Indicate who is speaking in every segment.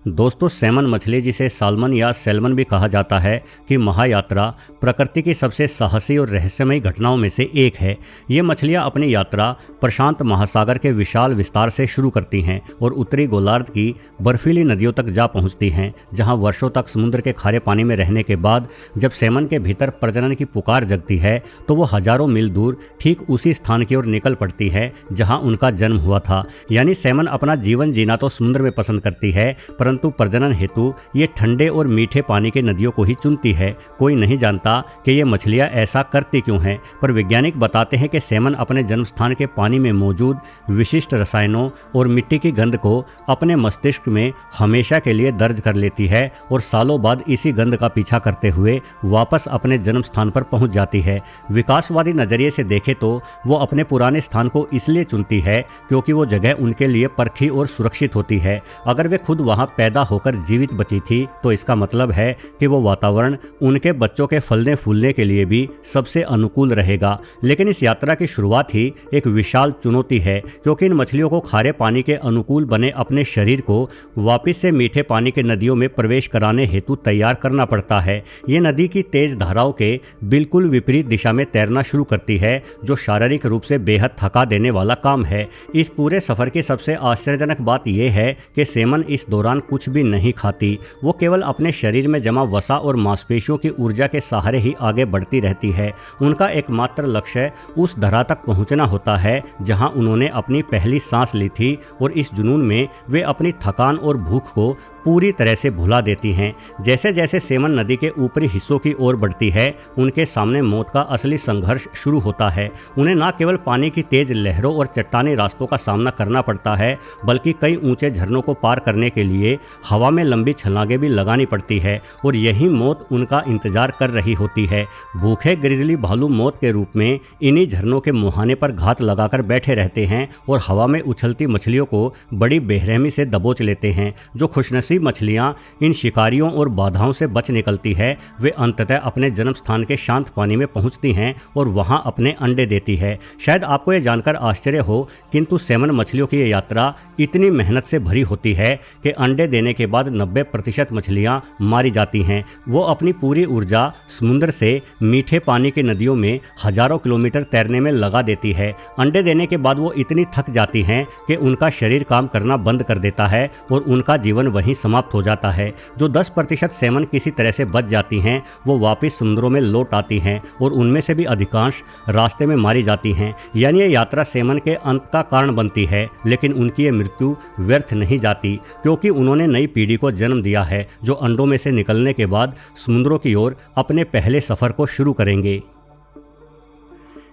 Speaker 1: दोस्तों, सैमन मछली, जिसे साल्मन या सैल्मन भी कहा जाता है, की महायात्रा प्रकृति की सबसे साहसी और रहस्यमयी घटनाओं में से एक है। ये मछलियां अपनी यात्रा प्रशांत महासागर के विशाल विस्तार से शुरू करती हैं और उत्तरी गोलार्ध की बर्फीली नदियों तक जा पहुंचती हैं, जहां वर्षों तक समुद्र के खारे पानी में रहने के बाद जब सैमन के भीतर प्रजनन की पुकार जगती है तो वो हजारों मील दूर ठीक उसी स्थान की ओर निकल पड़ती है जहां उनका जन्म हुआ था। यानी सैमन अपना जीवन जीना तो समुद्र में पसंद करती है, परंतु प्रजनन हेतु ये ठंडे और मीठे पानी के नदियों को ही चुनती है। कोई नहीं जानता कि ये मछलियां ऐसा करती क्यों हैं, पर वैज्ञानिक बताते हैं कि सैमन अपने जन्म स्थान के पानी में मौजूद विशिष्ट रसायनों और मिट्टी की गंध को अपने मस्तिष्क में हमेशा के लिए दर्ज कर लेती है और सालों बाद इसी गंध का पीछा करते हुए वापस अपने जन्म स्थान पर पहुंच जाती है। विकासवादी नजरिए से देखें तो वो अपने पुराने स्थान को इसलिए चुनती है क्योंकि वो जगह उनके लिए परखी और सुरक्षित होती है। अगर वे खुद वहां पैदा होकर जीवित बची थी तो इसका मतलब है कि वो वातावरण उनके बच्चों के फलने फूलने के लिए भी सबसे अनुकूल रहेगा। लेकिन इस यात्रा की शुरुआत ही एक विशाल चुनौती है, क्योंकि इन मछलियों को खारे पानी के अनुकूल बने अपने शरीर को वापस से मीठे पानी के नदियों में प्रवेश कराने हेतु तैयार करना पड़ता है। ये नदी की तेज धाराओं के बिल्कुल विपरीत दिशा में तैरना शुरू करती है, जो शारीरिक रूप से बेहद थका देने वाला काम है। इस पूरे सफर की सबसे आश्चर्यजनक बात यह है कि सैमन इस दौरान कुछ भी नहीं खाती। वो केवल अपने शरीर में जमा वसा और मांसपेशियों की ऊर्जा के सहारे ही आगे बढ़ती रहती है। उनका एकमात्र लक्ष्य उस धरा तक पहुंचना होता है जहां उन्होंने अपनी पहली सांस ली थी, और इस जुनून में वे अपनी थकान और भूख को पूरी तरह से भुला देती हैं। जैसे जैसे सैमन नदी के ऊपरी हिस्सों की ओर बढ़ती है, उनके सामने मौत का असली संघर्ष शुरू होता है। उन्हें न केवल पानी की तेज लहरों और चट्टानी रास्तों का सामना करना पड़ता है, बल्कि कई ऊंचे झरनों को पार करने के लिए हवा में लंबी छलांगें भी लगानी पड़ती है, और यही मौत उनका इंतजार कर रही होती है। भूखे ग्रिजली भालू मौत के रूप में इन्हीं झरनों के मुहाने पर घात लगाकर बैठे रहते हैं और हवा में उछलती मछलियों को बड़ी बेरहमी से दबोच लेते हैं। जो खुशनसीब मछलियां इन शिकारियों और बाधाओं से बच निकलती है, वे अंततः अपने जन्म स्थान के शांत पानी में पहुंचती हैं और वहां अपने अंडे देती है। शायद आपको यह जानकर आश्चर्य हो, किंतु सैमन मछलियों की यह यात्रा इतनी मेहनत से भरी होती है कि अंडे देने के बाद 90% मछलियां मारी जाती हैं। वो अपनी पूरी ऊर्जा समुद्र से मीठे पानी की नदियों में हजारों किलोमीटर तैरने में लगा देती है। अंडे देने के बाद वो इतनी थक जाती हैं कि उनका शरीर काम करना बंद कर देता है और उनका जीवन वहीं समाप्त हो जाता है। जो 10% सैमन किसी तरह से बच जाती हैं, वो वापस समुद्रों में लौट आती हैं और उनमें से भी अधिकांश रास्ते में मारी जाती हैं। यानी ये यात्रा सैमन के अंत का कारण बनती है, लेकिन उनकी ये मृत्यु व्यर्थ नहीं जाती, क्योंकि उन्होंने नई पीढ़ी को जन्म दिया है, जो अंडों में से निकलने के बाद समुद्रों की ओर अपने पहले सफर को शुरू करेंगे।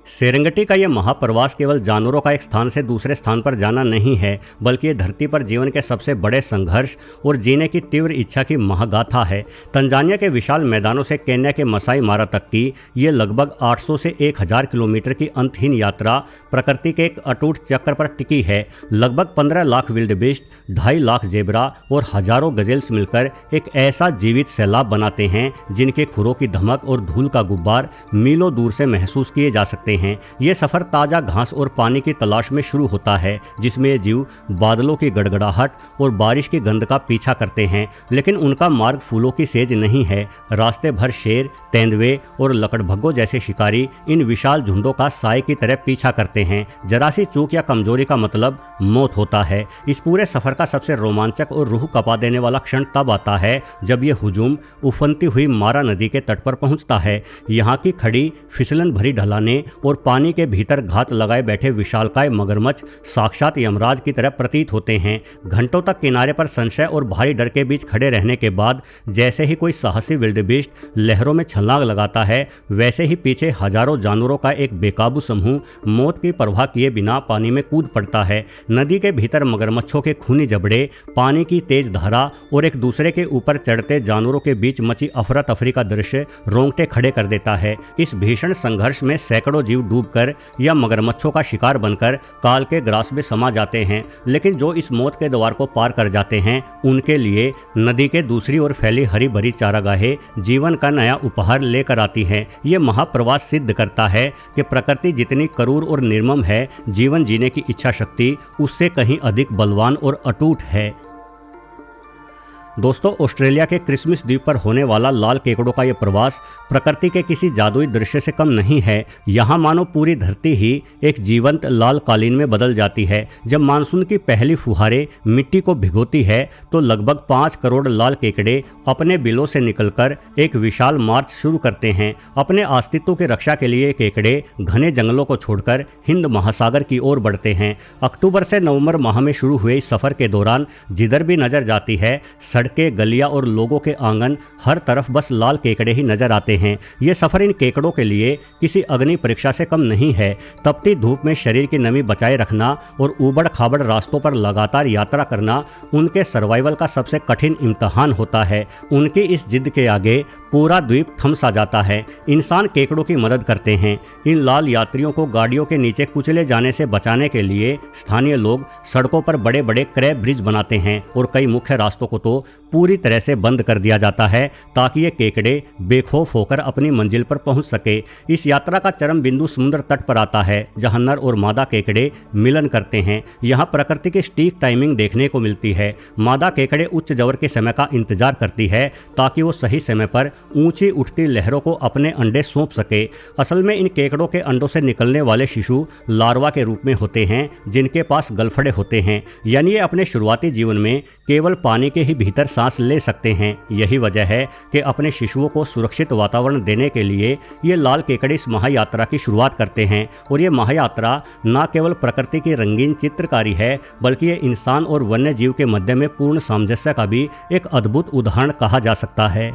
Speaker 1: सेरेंगेटी का यह महाप्रवास केवल जानवरों का एक स्थान से दूसरे स्थान पर जाना नहीं है, बल्कि ये धरती पर जीवन के सबसे बड़े संघर्ष और जीने की तीव्र इच्छा की महागाथा है। तंजानिया के विशाल मैदानों से केन्या के मसाई मारा तक की ये लगभग 800 से 1000 किलोमीटर की अंतहीन यात्रा प्रकृति के एक अटूट चक्र पर टिकी है। लगभग 15 लाख विल्डबीस्ट, 2.5 लाख जेबरा और हजारों गजेल्स मिलकर एक ऐसा जीवित सैलाब बनाते हैं जिनके खुरों की धमक और धूल का गुब्बार मीलों दूर से महसूस किए जा सकते हैं। ये सफर ताजा घास और पानी की तलाश में शुरू होता है, जिसमें ये जीव बादलों की गड़गड़ाहट और बारिश की गंध का पीछा करते हैं। लेकिन उनका मार्ग फूलों की सेज नहीं है। रास्ते भर शेर, तेंदुए और लकड़भग्गों जैसे शिकारी इन विशाल झुंडों का साए की तरह पीछा करते हैं। जरा सी चूक या कमजोरी का मतलब मौत होता है। इस पूरे सफर का सबसे रोमांचक और रूह कपा देने वाला क्षण तब आता है जब यह हुजूम उफनती हुई मारा नदी के तट पर पहुंचता है। यहाँ की खड़ी फिसलन भरी ढलानें और पानी के भीतर घात लगाए बैठे विशालकाय मगरमच्छ साक्षात यमराज की तरह प्रतीत होते हैं। घंटों तक किनारे पर संशय और भारी डर के बीच खड़े रहने के बाद जैसे ही कोई साहसी विल्डबीस्ट लहरों में छलांग लगाता है, वैसे ही पीछे हजारों जानवरों का एक बेकाबू समूह मौत की परवाह किए बिना पानी में कूद पड़ता है। नदी के भीतर मगरमच्छों के खूनी जबड़े, पानी की तेज धारा और एक दूसरे के ऊपर चढ़ते जानवरों के बीच मची अफरा तफरी का दृश्य रोंगटे खड़े कर देता है। इस भीषण संघर्ष में सैकड़ों जीव डूबकर या मगरमच्छों का शिकार बनकर काल के ग्रास में समा जाते हैं। लेकिन जो इस मौत के द्वार को पार कर जाते हैं, उनके लिए नदी के दूसरी ओर फैली हरी भरी चारागाहें जीवन का नया उपहार लेकर आती हैं। ये महाप्रवास सिद्ध करता है कि प्रकृति जितनी क्रूर और निर्मम है, जीवन जीने की इच्छा शक्ति उससे कहीं अधिक बलवान और अटूट है। दोस्तों, ऑस्ट्रेलिया के क्रिसमस द्वीप पर होने वाला लाल केकड़ों का ये प्रवास प्रकृति के किसी जादुई दृश्य से कम नहीं है। यहाँ मानो पूरी धरती ही एक जीवंत लाल कालीन में बदल जाती है। जब मानसून की पहली फुहारें मिट्टी को भिगोती है तो लगभग 5 करोड़ लाल केकड़े अपने बिलों से निकलकर एक विशाल मार्च शुरू करते हैं। अपने अस्तित्व की रक्षा के लिए केकड़े घने जंगलों को छोड़कर हिंद महासागर की ओर बढ़ते हैं। अक्टूबर से नवंबर माह में शुरू हुए इस सफर के दौरान जिधर भी नजर जाती है, सड़कें, गलियां और लोगों के आंगन, हर तरफ बस लाल केकड़े ही नजर आते हैं। ये सफर इन केकड़ों के लिए किसी अग्नि परीक्षा से कम नहीं है। तपती धूप में शरीर की नमी बचाए रखना और ऊबड़ खाबड़ रास्तों पर लगातार यात्रा करना उनके सर्वाइवल का सबसे कठिन इम्तहान होता है। उनकी इस जिद के आगे पूरा द्वीप थम सा जाता है। इंसान केकड़ों की मदद करते हैं। इन लाल यात्रियों को गाड़ियों के नीचे कुचले जाने से बचाने के लिए स्थानीय लोग सड़कों पर बड़े बड़े क्रैब ब्रिज बनाते हैं और कई मुख्य रास्तों को तो पूरी तरह से बंद कर दिया जाता है ताकि ये केकड़े बेखौफ होकर अपनी मंजिल पर पहुंच सके। इस यात्रा का चरम बिंदु समुद्र तट पर आता है जहां नर और मादा केकड़े मिलन करते हैं। यहां प्रकृति की सटीक टाइमिंग देखने को मिलती है। मादा केकड़े उच्च जवर के समय का इंतजार करती है ताकि वो सही समय पर ऊंची उठती लहरों को अपने अंडे सौंप सके। असल में इन केकड़ों के अंडों से निकलने वाले शिशु लार्वा के रूप में होते हैं जिनके पास गलफड़े होते हैं, यानी ये अपने शुरुआती जीवन में केवल पानी के ही भीतर सांस ले सकते हैं। यही वजह है कि अपने शिशुओं को सुरक्षित वातावरण देने के लिए ये लाल केकड़े इस महायात्रा की शुरुआत करते हैं। और ये महायात्रा न केवल प्रकृति की रंगीन चित्रकारी है बल्कि ये इंसान और वन्य जीव के मध्य में पूर्ण सामंजस्य का भी एक अद्भुत उदाहरण कहा जा सकता है।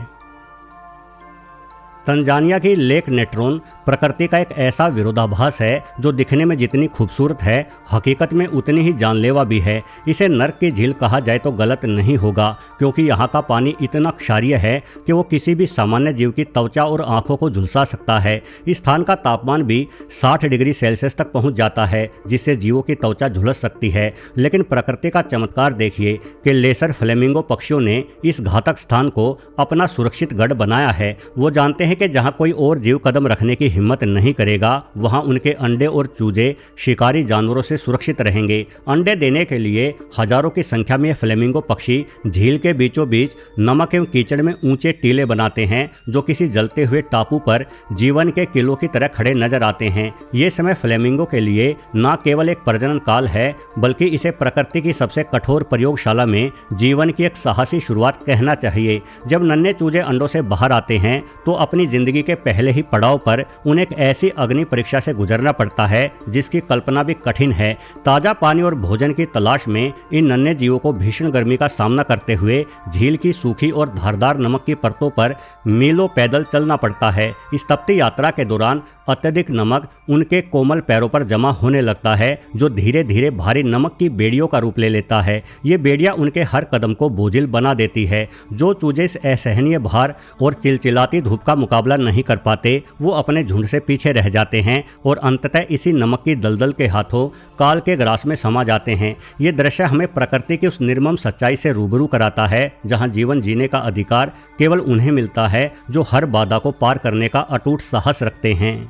Speaker 1: तंजानिया की लेक नेट्रोन प्रकृति का एक ऐसा विरोधाभास है जो दिखने में जितनी खूबसूरत है, हकीकत में उतनी ही जानलेवा भी है। इसे नर्क की झील कहा जाए तो गलत नहीं होगा, क्योंकि यहाँ का पानी इतना क्षारीय है कि वो किसी भी सामान्य जीव की त्वचा और आंखों को झुलसा सकता है। इस स्थान का तापमान भी 60 डिग्री सेल्सियस तक पहुँच जाता है, जिससे जीवों की त्वचा झुलस सकती है। लेकिन प्रकृति का चमत्कार देखिए कि लेसर फ्लेमिंगो पक्षियों ने इस घातक स्थान को अपना सुरक्षित गढ़ बनाया है। वो जानते हैं कि जहां कोई और जीव कदम रखने की हिम्मत नहीं करेगा, वहां उनके अंडे और चूजे शिकारी जानवरों से सुरक्षित रहेंगे। अंडे देने के लिए हजारों की संख्या में फ्लेमिंगो पक्षी झील के बीचों बीच नमक एवं कीचड़ में ऊंचे टीले बनाते हैं जो किसी जलते हुए टापू पर जीवन के किलों की तरह खड़े नजर आते हैं। ये समय फ्लेमिंगो के लिए न केवल एक प्रजनन काल है बल्कि इसे प्रकृति की सबसे कठोर प्रयोगशाला में जीवन की एक साहसी शुरुआत कहना चाहिए। जब नन्हे चूजे अंडों से बाहर आते हैं तो अपनी जिंदगी के पहले ही पड़ाव पर उन्हें एक ऐसी अग्नि परीक्षा से गुजरना पड़ता है जिसकी कल्पना भी कठिन है। ताजा पानी और भोजन की तलाश में इन नन्हे जीवों को भीषण गर्मी का सामना करते हुए झील की सूखी और धारदार नमक की परतों पर मीलों पैदल चलना पड़ता है। इस तपती यात्रा के दौरान अत्यधिक नमक उनके कोमल पैरों पर जमा होने लगता है जो धीरे धीरे भारी नमक की बेड़ियों का रूप ले लेता है। ये बेड़ियां उनके हर कदम को बोझिल बना देती है। जो चूजे इस असहनीय भार और चिलचिलाती धूप का मुकाबला नहीं कर पाते वो अपने झुंड से पीछे रह जाते हैं और अंततः इसी नमक की दलदल के हाथों काल के ग्रास में समा जाते हैं। ये दृश्य हमें प्रकृति की उस निर्मम सच्चाई से रूबरू कराता है जहां जीवन जीने का अधिकार केवल उन्हें मिलता है जो हर बाधा को पार करने का अटूट साहस रखते हैं।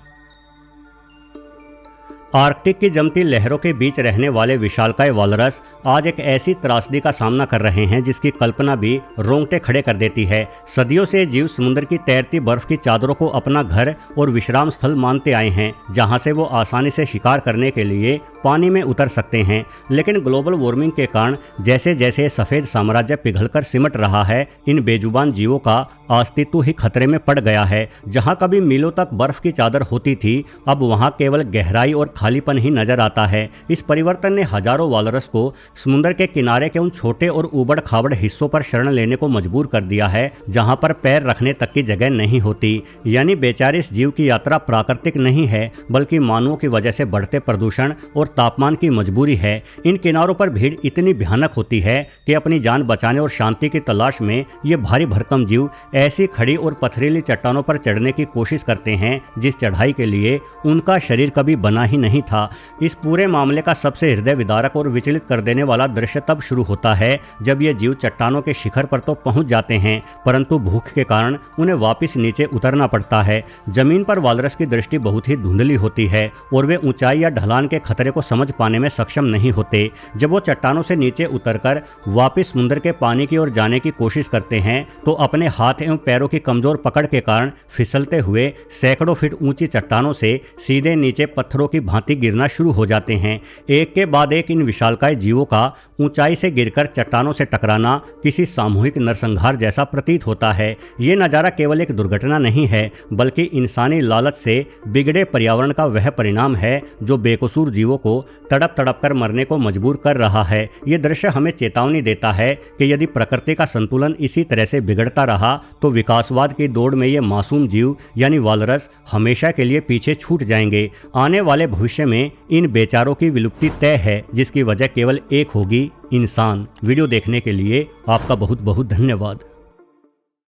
Speaker 1: आर्कटिक की जमती लहरों के बीच रहने वाले विशालकाय वालरस आज एक ऐसी त्रासदी का सामना कर रहे हैं जिसकी कल्पना भी रोंगटे खड़े कर देती है। सदियों से जीव समुद्र की तैरती बर्फ की चादरों को अपना घर और विश्राम स्थल मानते आए हैं जहां से वो आसानी से शिकार करने के लिए पानी में उतर सकते हैं। लेकिन ग्लोबल वार्मिंग के कारण जैसे जैसे सफ़ेद साम्राज्य पिघलकर सिमट रहा है, इन बेजुबान जीवों का अस्तित्व ही खतरे में पड़ गया है। जहाँ कभी मीलों तक बर्फ की चादर होती थी, अब वहाँ केवल गहराई और खालीपन ही नजर आता है। इस परिवर्तन ने हजारों वालरस को समुद्र के किनारे के उन छोटे और उबड़ खाबड़ हिस्सों पर शरण लेने को मजबूर कर दिया है जहां पर पैर रखने तक की जगह नहीं होती। यानी बेचारे इस जीव की यात्रा प्राकृतिक नहीं है बल्कि मानवों की वजह से बढ़ते प्रदूषण और तापमान की मजबूरी है। इन किनारों पर भीड़ इतनी भयानक होती है कि अपनी जान बचाने और शांति की तलाश में ये भारी भरकम जीव ऐसी खड़ी और पथरीली चट्टानों पर चढ़ने की कोशिश करते हैं जिस चढ़ाई के लिए उनका शरीर कभी बना ही नहीं नहीं था। इस पूरे मामले का सबसे हृदय विदारक और विचलित कर देने वाला दृश्य तब शुरू होता है जब ये जीव चट्टानों के शिखर पर तो पहुंच जाते हैं, परंतु भूख के कारण उन्हें वापस नीचे उतरना पड़ता है। जमीन पर वालरस की दृष्टि बहुत ही धुंधली होती है और वे ऊंचाई या ढलान के खतरे को समझ पाने में सक्षम नहीं होते। जब वो चट्टानों से नीचे उतरकर वापस समुद्र के पानी की ओर जाने की कोशिश करते हैं तो अपने हाथ एवं पैरों की कमजोर पकड़ के कारण फिसलते हुए सैकड़ों फीट ऊंची चट्टानों से सीधे नीचे पत्थरों की भांति गिरना शुरू हो जाते हैं। एक के बाद एक इन विशालकाय जीवों का ऊंचाई से गिरकर चट्टानों से टकराना किसी सामूहिक नरसंहार जैसा प्रतीत होता है। ये नज़ारा केवल एक दुर्घटना नहीं है, बल्कि इंसानी लालच से बिगड़े पर्यावरण का वह परिणाम है जो बेकसूर जीवों को तड़प तड़प कर मरने को मजबूर कर रहा है। ये दृश्य हमें चेतावनी देता है कि यदि प्रकृति का संतुलन इसी तरह से बिगड़ता रहा तो विकासवाद की दौड़ में ये मासूम जीव यानी वालरस हमेशा के लिए पीछे छूट जाएंगे। आने वाले भविष्य में इन बेचारों की विलुप्ति तय है, जिसकी वजह केवल एक होगी, इंसान। वीडियो देखने के लिए आपका बहुत बहुत धन्यवाद।